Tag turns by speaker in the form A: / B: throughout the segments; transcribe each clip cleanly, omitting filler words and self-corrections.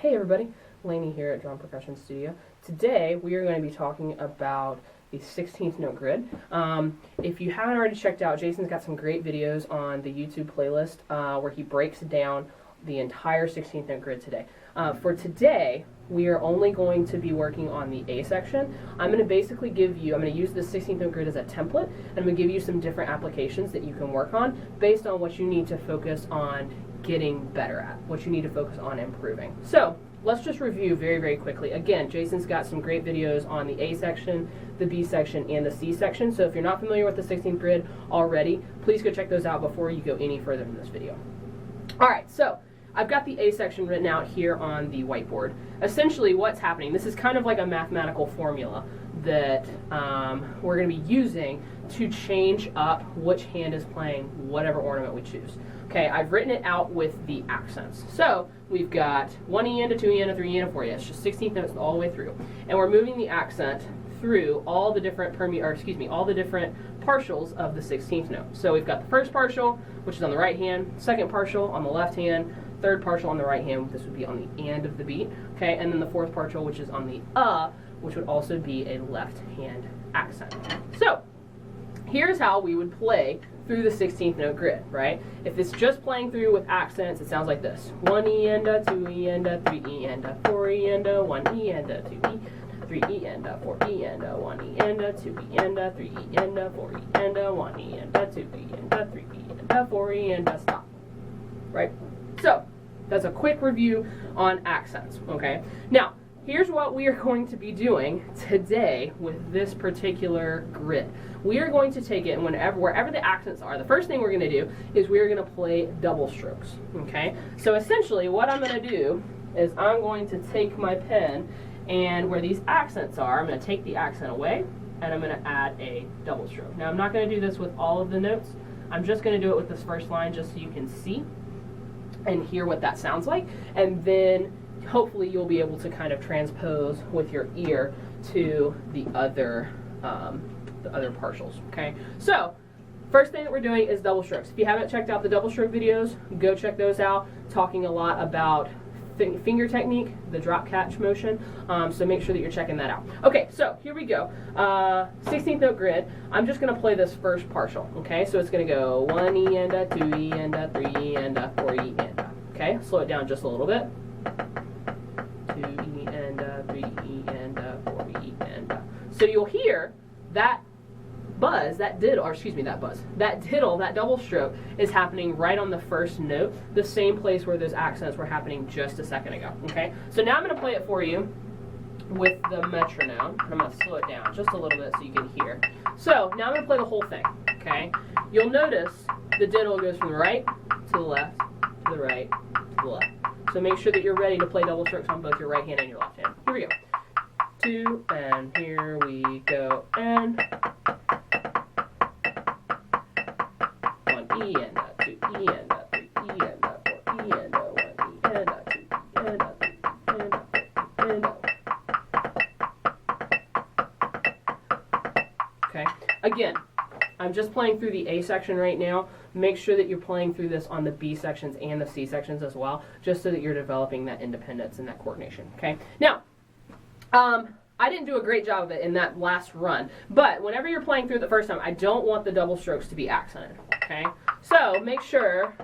A: Hey everybody, Lainey here at Drum Percussion Studio. Today we are going to be talking about the 16th note grid. If you haven't already checked out, Jason's got some great videos on the YouTube playlist where he breaks down the entire 16th note grid today. For today, we are only going to be working on the A section. I'm going to basically give you, I'm going to use the 16th note grid as a template, and I'm going to give you some different applications that you can work on based on what you need to focus on getting better at, what you need to focus on improving. So let's just review very, very quickly. Again, Jason's got some great videos on the A section, the B section, and the C section. So if you're not familiar with the 16th grid already, please go check those out before you go any further in this video. All right, so I've got the A section written out here on the whiteboard. Essentially what's happening, this is kind of like a mathematical formula that we're going to be using to change up which hand is playing whatever ornament we choose. Okay, I've written it out with the accents. So we've got 1 E and a 2 E and a 3 E and a 4 E. It's just 16th notes all the way through. And we're moving the accent through all the different all the different partials of the 16th note. So we've got the first partial, which is on the right hand, second partial on the left hand, third partial on the right hand, this would be on the and of the beat, okay, and then the fourth partial, which is on the which would also be a left hand accent. So here's how we would play through the 16th note grid, right? If it's just playing through with accents, it sounds like this: 1 E and a 2 E and a 3 E and a 4 E and a 1 E and a 2 E, 3 E and a 4 E and a 1 E and a 2 E and a 3 E and a 4 E and a 1 E and a 2 E and a 3 E and a 4 E and a stop, right? So that's a quick review on accents, okay? Now, here's what we are going to be doing today with this particular grid. We are going to take it, and wherever the accents are, the first thing we're going to do is we're going to play double strokes, okay? So essentially what I'm going to do is I'm going to take my pen, and where these accents are, I'm going to take the accent away, and I'm going to add a double stroke. Now, I'm not going to do this with all of the notes. I'm just going to do it with this first line just so you can see and hear what that sounds like, and then hopefully you'll be able to kind of transpose with your ear to the other partials, okay? So first thing that we're doing is double strokes. If you haven't checked out the double stroke videos, go check those out, talking a lot about finger technique, the drop catch motion, so make sure that you're checking that out. Okay, so here we go. 16th note grid. I'm just going to play this first partial, okay? So it's going to go 1 E and a 2 E and a 3 E and a 4 E and a, okay? Slow it down just a little bit. 2 E and a 3 E and a 4 E and a. So you'll hear that buzz, that diddle, that double stroke is happening right on the first note, the same place where those accents were happening just a second ago, okay? So now I'm going to play it for you with the metronome. I'm going to slow it down just a little bit so you can hear. So now I'm going to play the whole thing, okay? You'll notice the diddle goes from the right to the left, to the right, to the left. So make sure that you're ready to play double strokes on both your right hand and your left hand. Here we go. 2, and here we go, and 1 E and a 2 E and a 3 E and a 4 E and a 1 E and a 2 E and a 3 and a 4 and a. Okay, again, I'm just playing through the A section right now. Make sure that you're playing through this on the B sections and the C sections as well, just so that you're developing that independence and that coordination, okay? Now, I didn't do a great job of it in that last run, but whenever you're playing through the first time, I don't want the double strokes to be accented, okay? So make sure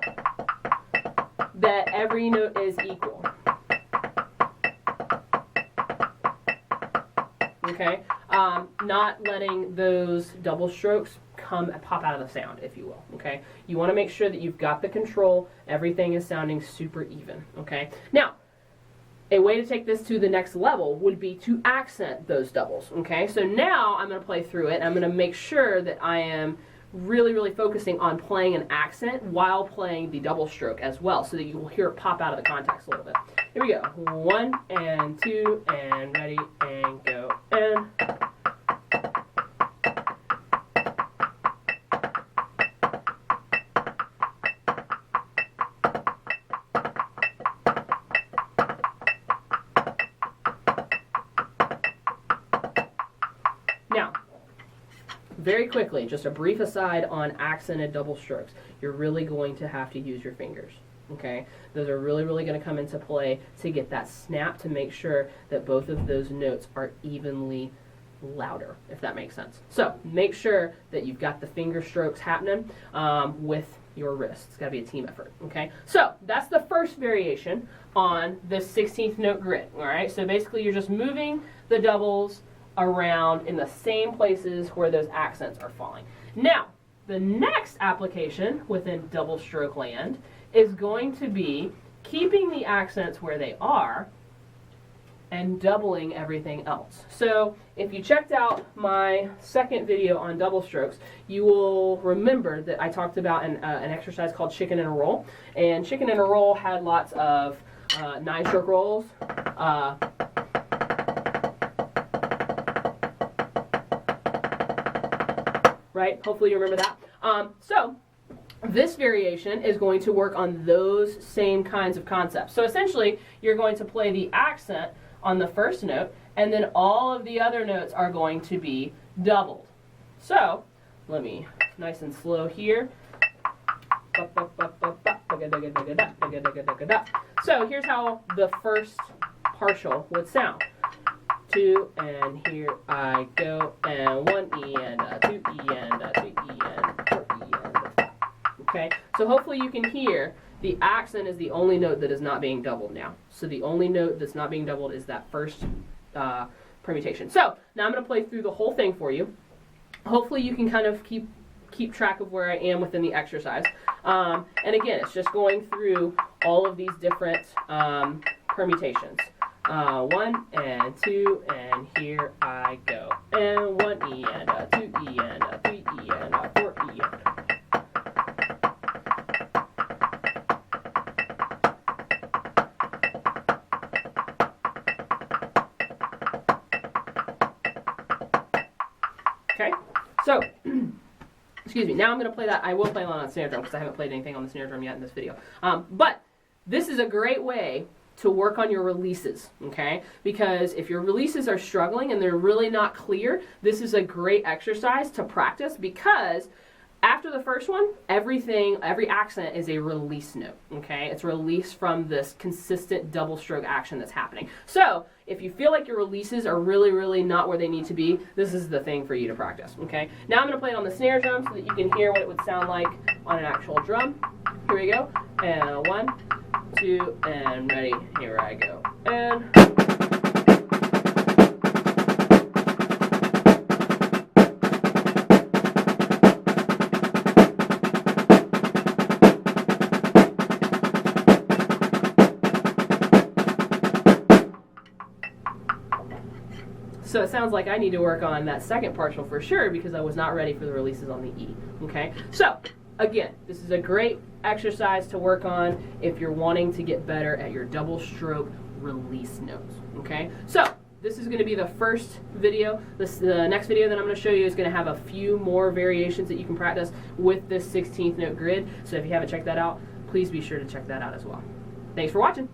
A: that every note is equal, okay? Not letting those double strokes pop out of the sound, if you will, okay? You want to make sure that you've got the control, everything is sounding super even, okay? Now, a way to take this to the next level would be to accent those doubles, okay? So now I'm going to play through it, and I'm going to make sure that I am really, really focusing on playing an accent while playing the double stroke as well, so that you will hear it pop out of the context a little bit. Here we go. 1 and 2, and ready, and go, and... Now, very quickly, just a brief aside on accented double strokes. You're really going to have to use your fingers, okay? Those are really, really going to come into play to get that snap, to make sure that both of those notes are evenly louder, if that makes sense. So make sure that you've got the finger strokes happening with your wrist. It's got to be a team effort, okay? So that's the first variation on this 16th note grid, all right? So basically you're just moving the doubles around in the same places where those accents are falling. Now, the next application within double stroke land is going to be keeping the accents where they are and doubling everything else. So if you checked out my second video on double strokes, you will remember that I talked about an exercise called chicken and a roll. And chicken and a roll had lots of 9-stroke rolls, right? Hopefully you remember that. So this variation is going to work on those same kinds of concepts. So essentially, you're going to play the accent on the first note, and then all of the other notes are going to be doubled. So let me, nice and slow here. So here's how the first partial would sound. 2, and here I go, and 1 E and a 2 E and a 3 E and 4 E and a 5. Okay, so hopefully you can hear the accent is the only note that is not being doubled now. So the only note that's not being doubled is that first permutation. So now I'm going to play through the whole thing for you. Hopefully you can kind of keep track of where I am within the exercise. And again, it's just going through all of these different permutations. 1 and 2, and here I go. And 1 E and a 2 E and a 3 E and a 4 E and a. Okay, so, excuse me, now I'm going to play that. I will play on a snare drum because I haven't played anything on the snare drum yet in this video. But this is a great way to work on your releases, okay? Because if your releases are struggling and they're really not clear, this is a great exercise to practice, because after the first one, every accent is a release note, okay? It's released from this consistent double stroke action that's happening. So if you feel like your releases are really, really not where they need to be, this is the thing for you to practice, okay? Now I'm going to play it on the snare drum so that you can hear what it would sound like on an actual drum. Here we go. And 1, 2, and ready. Here I go. And... So it sounds like I need to work on that second partial for sure, because I was not ready for the releases on the E. Okay? So, again, this is a great exercise to work on if you're wanting to get better at your double stroke release notes. Okay? So, this is going to be the first video. The next video that I'm going to show you is going to have a few more variations that you can practice with this 16th note grid. So if you haven't checked that out, please be sure to check that out as well. Thanks for watching.